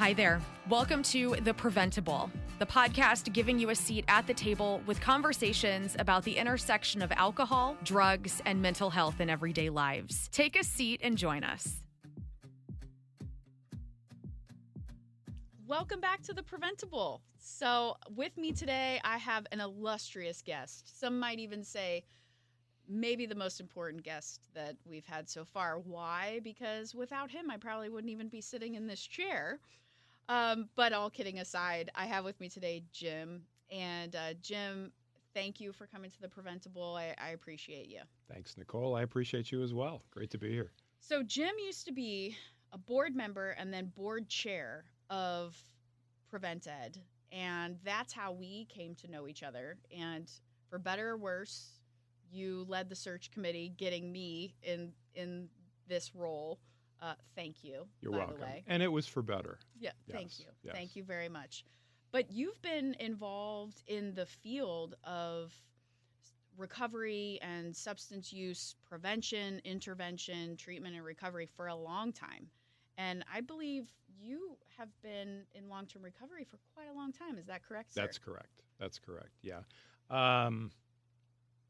Hi there. Welcome to The PrevenTable, the podcast giving you a seat at the table with conversations about the intersection of alcohol, drugs, and mental health in everyday lives. Take a seat and join us. Welcome back to The PrevenTable. So with me today, I have an illustrious guest. Some might even say maybe the most important guest that we've had so far. Why? Because without him, I probably wouldn't even be sitting in this chair. But all kidding aside, I have with me today Jim. And Jim, thank you for coming to The PrevenTable. I appreciate you. Thanks, Nicole. I appreciate you as well. Great to be here. So Jim used to be a board member and then board chair of Prevent+Ed. And that's how we came to know each other. And for better or worse, you led the search committee, getting me in this role. Thank you. You're by welcome. The way. And it was for better. Yeah, Yes, thank you. yes. Thank you very much. But you've been involved in the field of recovery and substance use prevention, intervention, treatment, and recovery for a long time. And I believe you have been in long-term recovery for quite a long time. Is that correct, sir? That's correct. Yeah.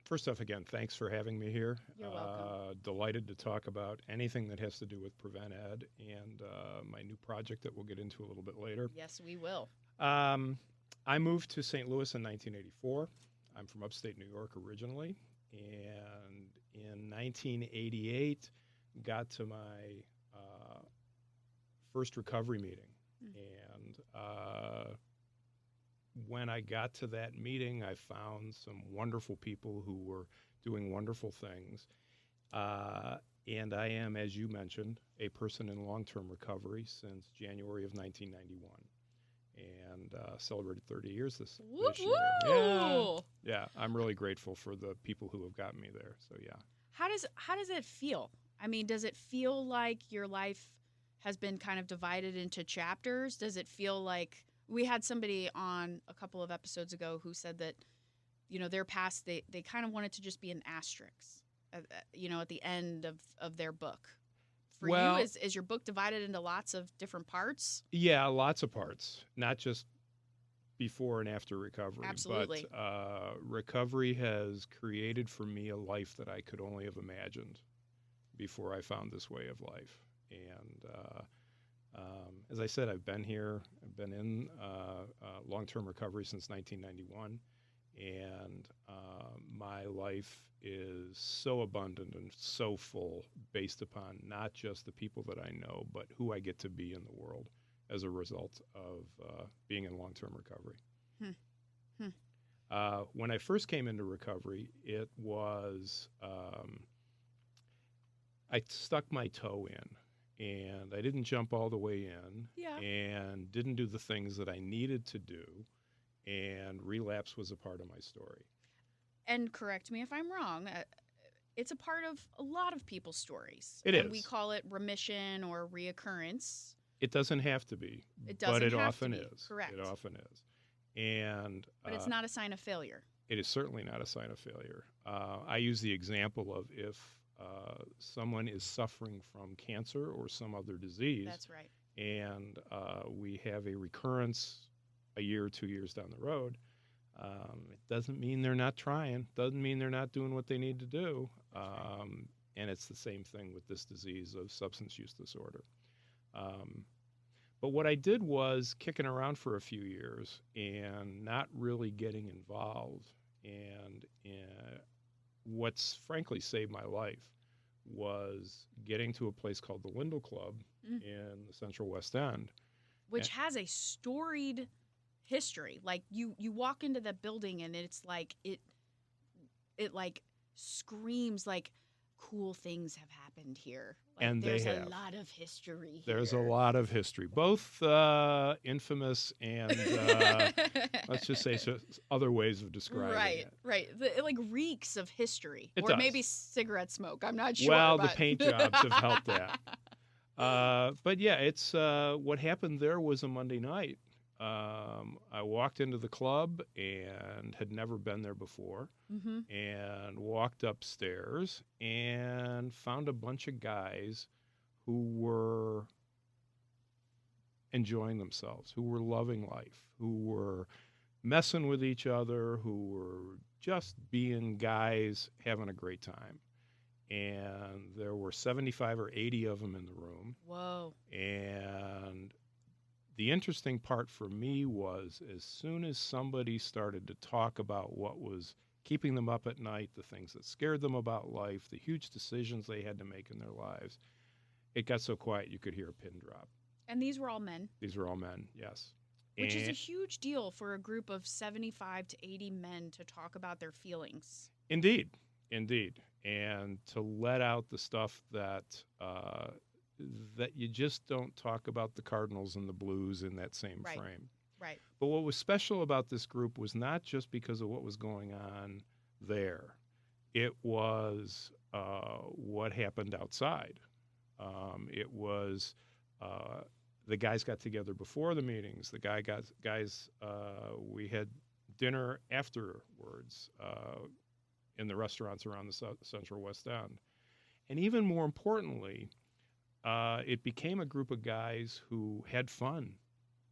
First off, again, thanks for having me here. You're welcome. Delighted to talk about anything that has to do with Prevent+Ed and my new project that we'll get into a little bit later. Yes, we will. I moved to St. Louis in 1984. I'm from upstate New York originally. And in 1988, got to my first recovery meeting. And when I got to that meeting, I found some wonderful people who were doing wonderful things. And I am, as you mentioned, a person in long-term recovery since January of 1991. And celebrated 30 years this year. Yeah, I'm really grateful for the people who have gotten me there. So, yeah. How does it feel? I mean, does it feel like your life has been kind of divided into chapters? Does it feel like we had somebody on a couple of episodes ago who said that, you know, their past, they kind of wanted to just be an asterisk, at the end of their book. For you, is your book divided into lots of different parts? Yeah, lots of parts, not just before and after recovery. Absolutely. But recovery has created for me a life that I could only have imagined before I found this way of life. And as I said, I've been here. I've been in long-term recovery since 1991. And my life is so abundant and so full based upon not just the people that I know, but who I get to be in the world as a result of being in long-term recovery. When I first came into recovery, it was I stuck my toe in. And I didn't jump all the way in and didn't do the things that I needed to do. And relapse was a part of my story. And correct me if I'm wrong, it's a part of a lot of people's stories. It is. We call it remission or reoccurrence. It doesn't have to be. It doesn't but it have often to be. is. Correct. It often is. And but it's not a sign of failure. It is certainly not a sign of failure. I use the example of if someone is suffering from cancer or some other disease. That's right. And we have a recurrence a year or 2 years down the road. It doesn't mean they're not trying. Doesn't mean they're not doing what they need to do. And it's the same thing with this disease of substance use disorder. But what I did was kicking around for a few years and not really getting involved. And what's frankly saved my life was getting to a place called the Lindell Club in the Central West End. Which has a storied history. Like you walk into that building and it's like it like screams like cool things have happened here. Like, and there's a lot of history here. There's a lot of history, both infamous and let's just say other ways of describing it. Right. It like reeks of history. It or does. Maybe cigarette smoke. I'm not sure. Well, the paint jobs have helped that. But yeah, it's what happened there was a Monday night. I walked into the club and had never been there before, and walked upstairs and found a bunch of guys who were enjoying themselves, who were loving life, who were messing with each other, who were just being guys having a great time. And there were 75 or 80 of them in the room. Whoa. And the interesting part for me was as soon as somebody started to talk about what was keeping them up at night, the things that scared them about life, the huge decisions they had to make in their lives, it got so quiet you could hear a pin drop. And these were all men? These were all men, yes. Which is a huge deal for a group of 75 to 80 men to talk about their feelings. Indeed. And to let out the stuff that that you just don't talk about the Cardinals and the Blues in that same frame. Right. But what was special about this group was not just because of what was going on there. It was what happened outside. It was the guys got together before the meetings. The guys, we had dinner afterwards in the restaurants around the Central West End. And even more importantly, it became a group of guys who had fun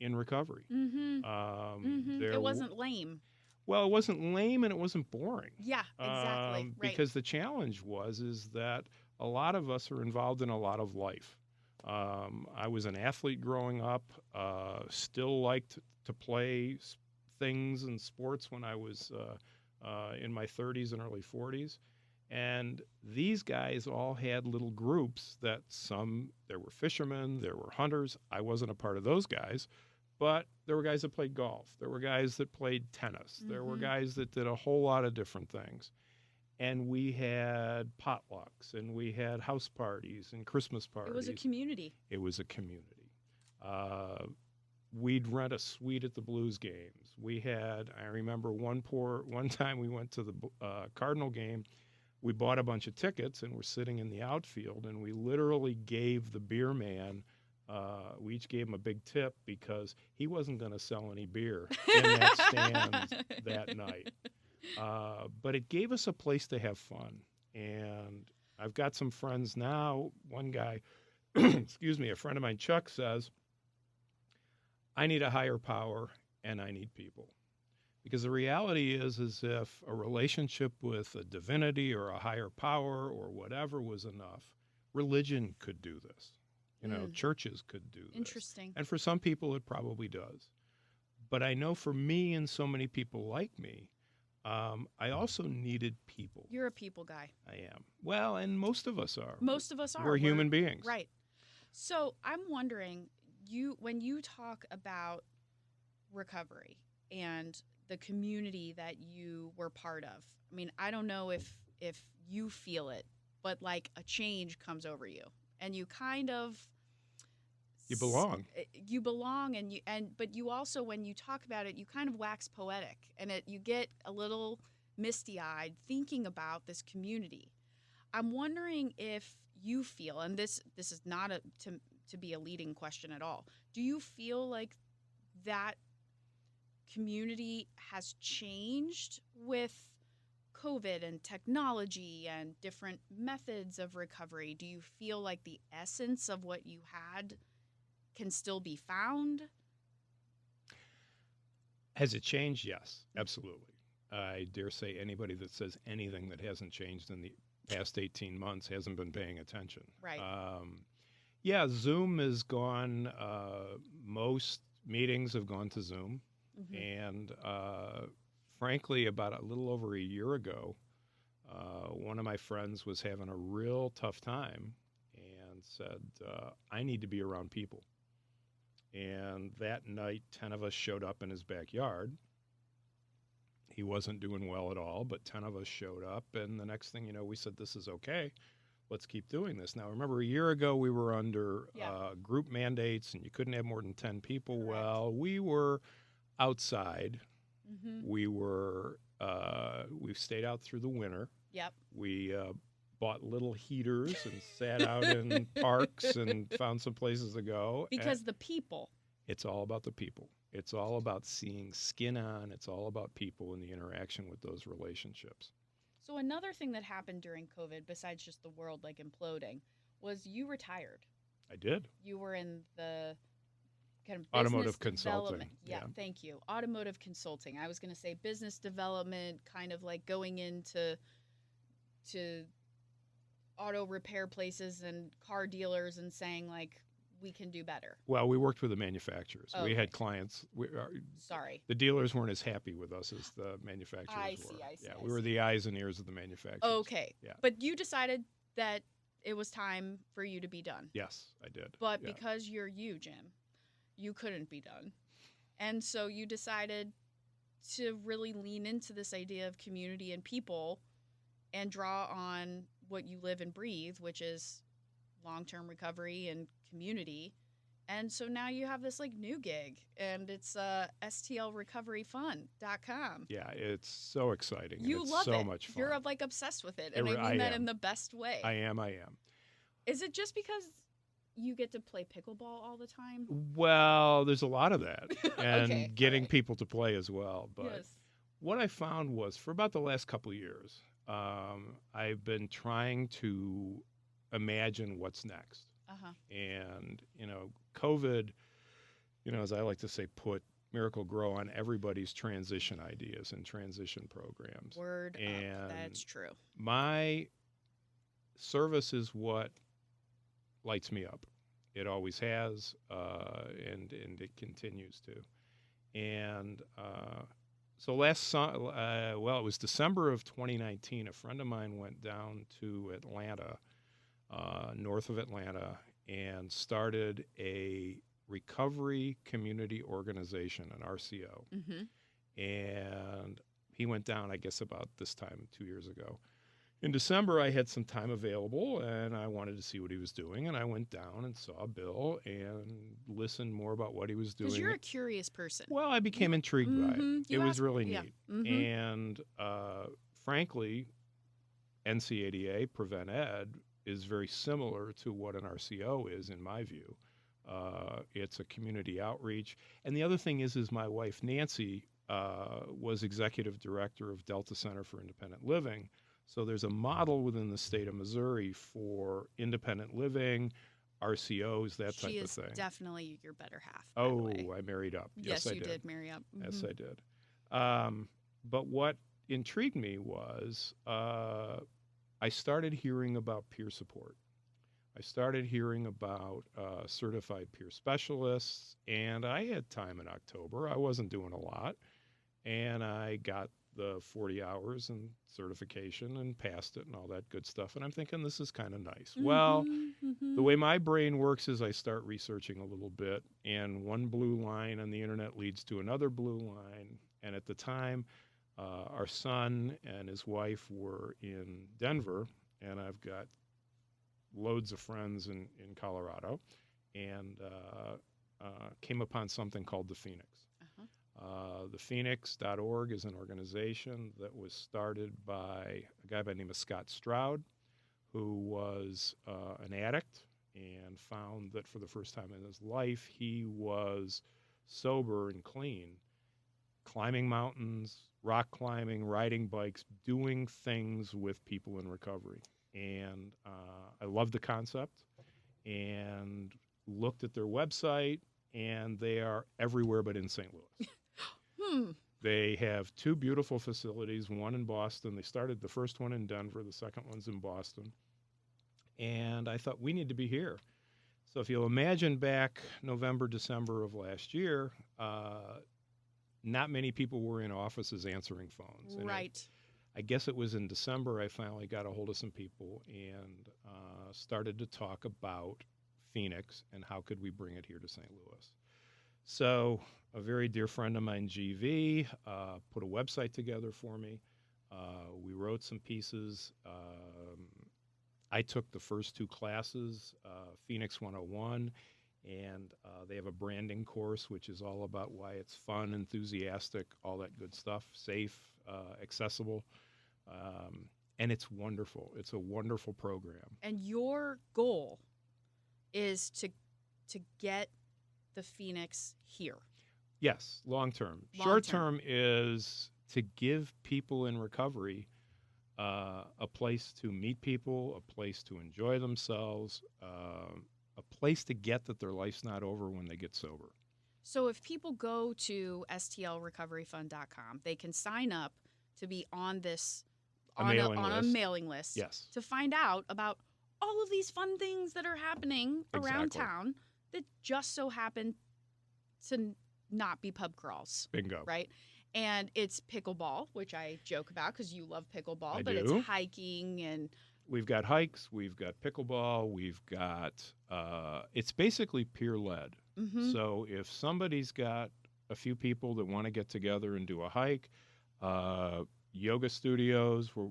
in recovery. It wasn't lame. Well, it wasn't lame and it wasn't boring. Yeah, exactly. Because the challenge is that a lot of us are involved in a lot of life. I was an athlete growing up, still liked to play things and sports when I was in my 30s and early 40s. And these guys all had little groups that there were fishermen, there were hunters. I wasn't a part of those guys, but there were guys that played golf. There were guys that played tennis. There were guys that did a whole lot of different things. And we had potlucks and we had house parties and Christmas parties. It was a community. We'd rent a suite at the Blues games. I remember one time we went to the Cardinal game. We bought a bunch of tickets and we're sitting in the outfield and we literally gave the beer man, we each gave him a big tip because he wasn't going to sell any beer in that stand that night. But it gave us a place to have fun. And I've got some friends now. One guy, a friend of mine, Chuck, says, I need a higher power and I need people. Because the reality is if a relationship with a divinity or a higher power or whatever was enough, religion could do this. Churches could do this. Interesting. And for some people, it probably does. But I know for me and so many people like me, I also needed people. You're a people guy. I am. Well, and most of us are. We're human beings. Right. So I'm wondering, when you talk about recovery and the community that you were part of, I mean, I don't know if you feel it, but like a change comes over you and you kind of you belong. You belong, but you also, when you talk about it, you kind of wax poetic, and you get a little misty-eyed thinking about this community. I'm wondering if you feel, and this is not to be a leading question at all. Do you feel like that community has changed with COVID and technology and different methods of recovery? Do you feel like the essence of what you had can still be found? Has it changed? Yes, absolutely. I dare say anybody that says anything that hasn't changed in the past 18 months hasn't been paying attention. Right. Zoom is gone. Most meetings have gone to Zoom. And frankly, about a little over a year ago, one of my friends was having a real tough time and said, I need to be around people. And that night, 10 of us showed up in his backyard. He wasn't doing well at all, but 10 of us showed up. And the next thing you know, we said, this is okay. Let's keep doing this. Now, remember, a year ago, we were under group mandates, and you couldn't have more than 10 people. Correct. Well, we were outside. We were, we stayed out through the winter. Yep. We bought little heaters and sat out in parks and found some places to go. Because the people. It's all about the people. It's all about seeing skin on. It's all about people and the interaction with those relationships. So another thing that happened during COVID, besides just the world like imploding, was you retired. I did. You were in the kind of Automotive business development. consulting. Yeah, thank you. Automotive consulting. I was going to say business development, kind of like going into auto repair places and car dealers and saying like, we can do better. Well, we worked with the manufacturers. Okay. We had clients. Sorry. The dealers weren't as happy with us as the manufacturers I see, were. I see, Yeah, I we were see. the eyes and ears of the manufacturers. Okay. Yeah. But you decided that it was time for you to be done. Yes, I did. But Yeah. because you're you, Jim, you couldn't be done. And so you decided to really lean into this idea of community and people and draw on what you live and breathe, which is long-term recovery and community. And so now you have this like new gig, and it's stlrecoveryfun.com. Yeah, it's so exciting. You and it's love so it. much fun. You're like obsessed with it, and I mean that in the best way. I am. Is it just because you get to play pickleball all the time? Well, there's a lot of that, and Okay, getting all right. people to play as well. But Yes. what I found was for about the last couple of years, I've been trying to imagine what's next. Uh-huh. And, COVID, as I like to say, put Miracle-Gro on everybody's transition ideas and transition programs. Word And up. That's true. My service is what lights me up. It always has, and it continues to. And so it was December of 2019. A friend of mine went down to Atlanta, north of Atlanta, and started a recovery community organization, an RCO. Mm-hmm. And he went down, I guess, about this time 2 years ago. In December, I had some time available, and I wanted to see what he was doing. And I went down and saw Bill and listened more about what he was doing. Because you're a curious person. Well, I became intrigued by it. It was really yeah. neat. Mm-hmm. And frankly, NCADA, Prevent+Ed, is very similar to what an RCO is, in my view. It's a community outreach. And the other thing is my wife, Nancy, was executive director of Delta Center for Independent Living. So there's a model within the state of Missouri for independent living, RCOs, that type of thing. She is definitely your better half. Oh, I married up. Yes, I you did marry up. Mm-hmm. Yes, I did. But what intrigued me was I started hearing about peer support. I started hearing about certified peer specialists, and I had time in October. I wasn't doing a lot, and I got the 40 hours and certification and passed it and all that good stuff. And I'm thinking, this is kind of nice. Mm-hmm, Well, mm-hmm. the way my brain works is I start researching a little bit, and one blue line on the internet leads to another blue line. And at the time, our son and his wife were in Denver, and I've got loads of friends in Colorado, and came upon something called the Phoenix. ThePhoenix.org is an organization that was started by a guy by the name of Scott Stroud, who was an addict and found that for the first time in his life he was sober and clean, climbing mountains, rock climbing, riding bikes, doing things with people in recovery. And I loved the concept and looked at their website, and they are everywhere but in St. Louis. They have two beautiful facilities, one in Boston. They started the first one in Denver. The second one's in Boston. And I thought, we need to be here. So if you'll imagine back November, December of last year, not many people were in offices answering phones. Right. I guess it was in December I finally got a hold of some people and started to talk about Phoenix and how could we bring it here to St. Louis. So a very dear friend of mine, GV, put a website together for me. We wrote some pieces. I took the first two classes, Phoenix 101, and they have a branding course, which is all about why it's fun, enthusiastic, all that good stuff, safe, accessible. And it's wonderful. It's a wonderful program. And your goal is to get the Phoenix here. Yes, long term. Short term is to give people in recovery a place to meet people, a place to enjoy themselves, a place to get that their life's not over when they get sober. So if people go to stlrecoveryfund.com, they can sign up to be on this A on mailing a list. mailing list Yes. to find out about all of these fun things that are happening around Exactly. town that just so happen to not be pub crawls, Bingo. right? And it's pickleball, which I joke about because you love pickleball, I but do. it's hiking and We've got hikes, we've got pickleball, we've got, it's basically peer-led. mhm. So if somebody's got a few people that want to get together and do a hike, yoga studios, we're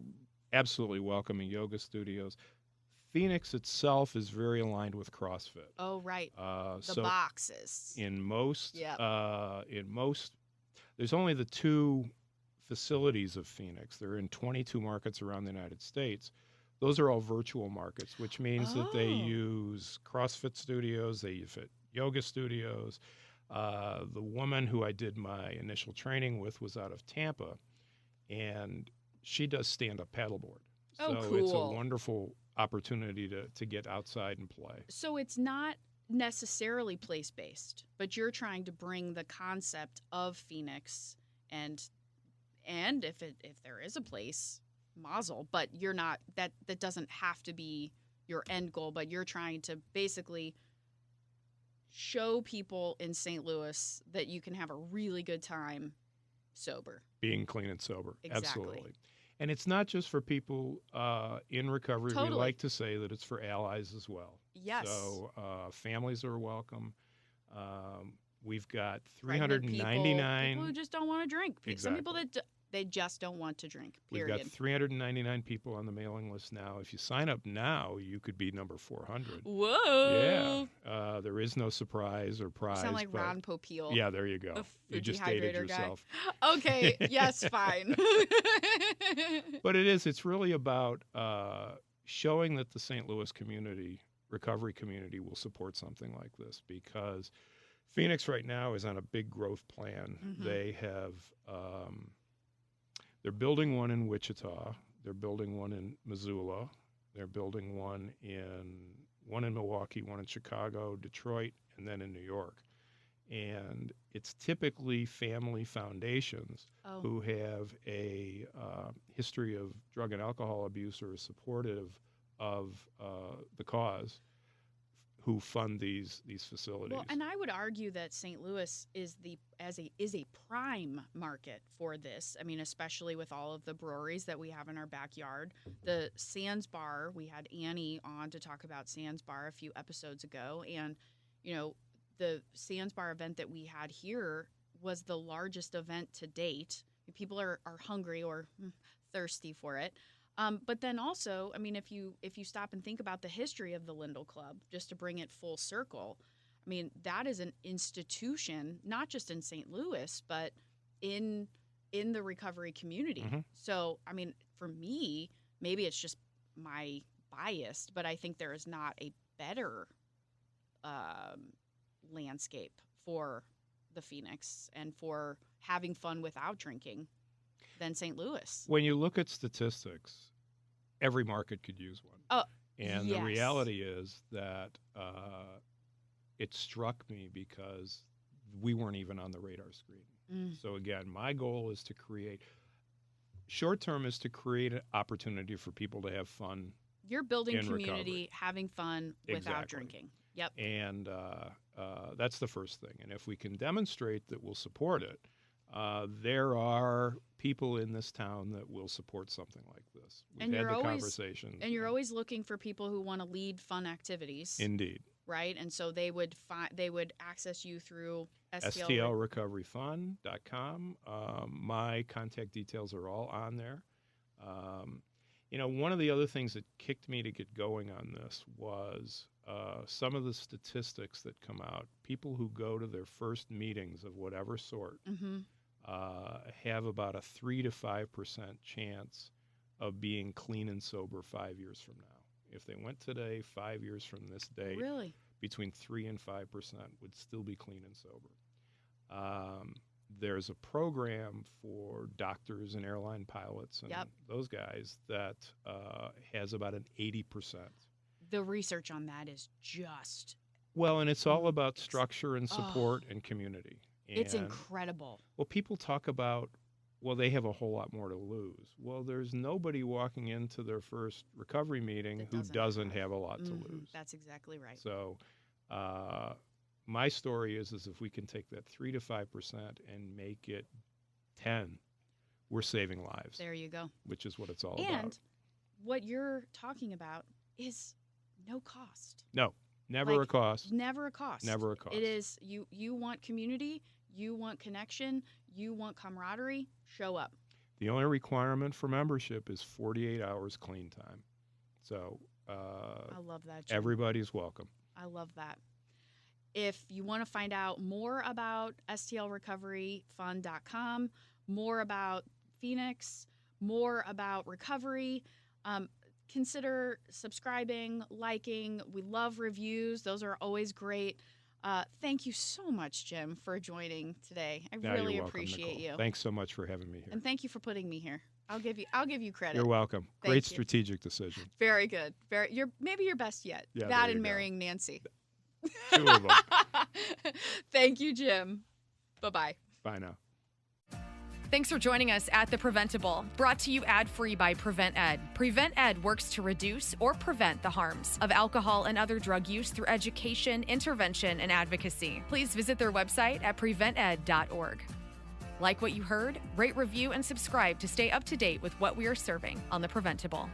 absolutely welcoming yoga studios. Phoenix itself is very aligned with CrossFit. Oh, right. The So boxes. in most, Yep. there's only the 2 facilities of Phoenix. They're in 22 markets around the United States. Those are all virtual markets, which means that they Oh. use CrossFit studios, they use yoga studios. The woman who I did my initial training with was out of Tampa, and she does stand-up paddleboard. Oh, So it's a cool. wonderful opportunity to get outside and play. So it's not necessarily place-based, but you're trying to bring the concept of Phoenix and if there is a place, mazel, but you're not that doesn't have to be your end goal, but you're trying to basically show people in St. Louis that you can have a really good time sober. Being clean and sober. Exactly. Absolutely. And it's not just for people in recovery. Totally. We like to say that it's for allies as well. Yes. So families are welcome. We've got Pregnant 399. people who just don't want to drink. Some people Exactly. that they just don't want to drink. We've Period. got 399 people on the mailing list now. If you sign up now, you could be number 400. Whoa. Yeah. There is no surprise or prize. Sound like but Ron Popeil. Yeah, there you go. The You food just dated dehydrator guy. yourself. Okay, yes, fine. But it's really about showing that the St. Louis recovery community will support something like this, because Phoenix right now is on a big growth plan. Mhm. They have, they're building one in Wichita. They're building one in Missoula. They're building one in Milwaukee, one in Chicago, Detroit, and then in New York. And it's typically family foundations Oh, who have a history of drug and alcohol abuse or are supportive of the cause, who fund these facilities. well, and I would argue that St. Louis is a prime market for this. I mean, especially with all of the breweries that we have in our backyard. The Sands Bar, we had Annie on to talk about Sands Bar a few episodes ago, and the Sands Bar event that we had here was the largest event to date. People are hungry or thirsty for it. But then also, I mean, if you stop and think about the history of the Lindell Club, just to bring it full circle, I mean, that is an institution, not just in St. Louis, but in the recovery community. Mhm. So, I mean, for me, maybe it's just my bias, but I think there is not a better landscape for the Phoenix and for having fun without drinking than St. Louis. When you look at statistics, every market could use one. Oh, and yes. the reality is that it struck me because we weren't even on the radar screen. Mm. So again, my goal is to create, short term is to create an opportunity for people to have fun. You're building In community, recovery. having fun without Exactly. drinking. Yep. And that's the first thing. And if we can demonstrate that we'll support it, there are people in this town that will support something like this. We've And had you're the always- conversations. And you're always looking for people who want to lead fun activities, Indeed. right? And so they would access you through STL. STLrecoveryfund.com. My contact details are all on there. One of the other things that kicked me to get going on this was some of the statistics that come out. People who go to their first meetings of whatever sort Mm-hmm. have about a 3 to 5% chance of being clean and sober 5 years from now. If they went today, 5 years from this date, Really? between 3 and 5% would still be clean and sober. There's a program for doctors and airline pilots and Yep. those guys that has about an 80%. The research on that is just Well, and it's all about structure and support and community. It's And, incredible. well, people talk about, well, they have a whole lot more to lose. Well, there's nobody walking into their first recovery meeting That who doesn't doesn't have. have a lot to Mhm. lose. That's exactly right. So, my story is if we can take that 3 to 5% and make it 10, we're saving lives, There you go. which is what it's all And about. what you're talking about is no cost. No, never a like, cost. Never a cost. Never a cost. It is you want community, you want connection, you want camaraderie, show up. The only requirement for membership is 48 hours clean time. So I love that. Jim. everybody's welcome. I love that. If you want to find out more about stlrecoveryfund.com, more about Phoenix, more about recovery, consider subscribing, liking. We love reviews. Those are always great. Thank you so much, Jim, for joining today. I Now really you're welcome, appreciate Nicole. you. Thanks so much for having me here. And thank you for putting me here. I'll give you credit. You're welcome. Thank Great you. strategic decision. Very good. Maybe your best yet. Yeah, that there you and go. marrying Nancy. 2 of them. Thank you, Jim. Bye-bye. Bye now. Thanks for joining us at The PrevenTable, brought to you ad-free by Prevent+Ed. Prevent+Ed works to reduce or prevent the harms of alcohol and other drug use through education, intervention, and advocacy. Please visit their website at PreventEd.org. Like what you heard? Rate, review, and subscribe to stay up to date with what we are serving on The PrevenTable.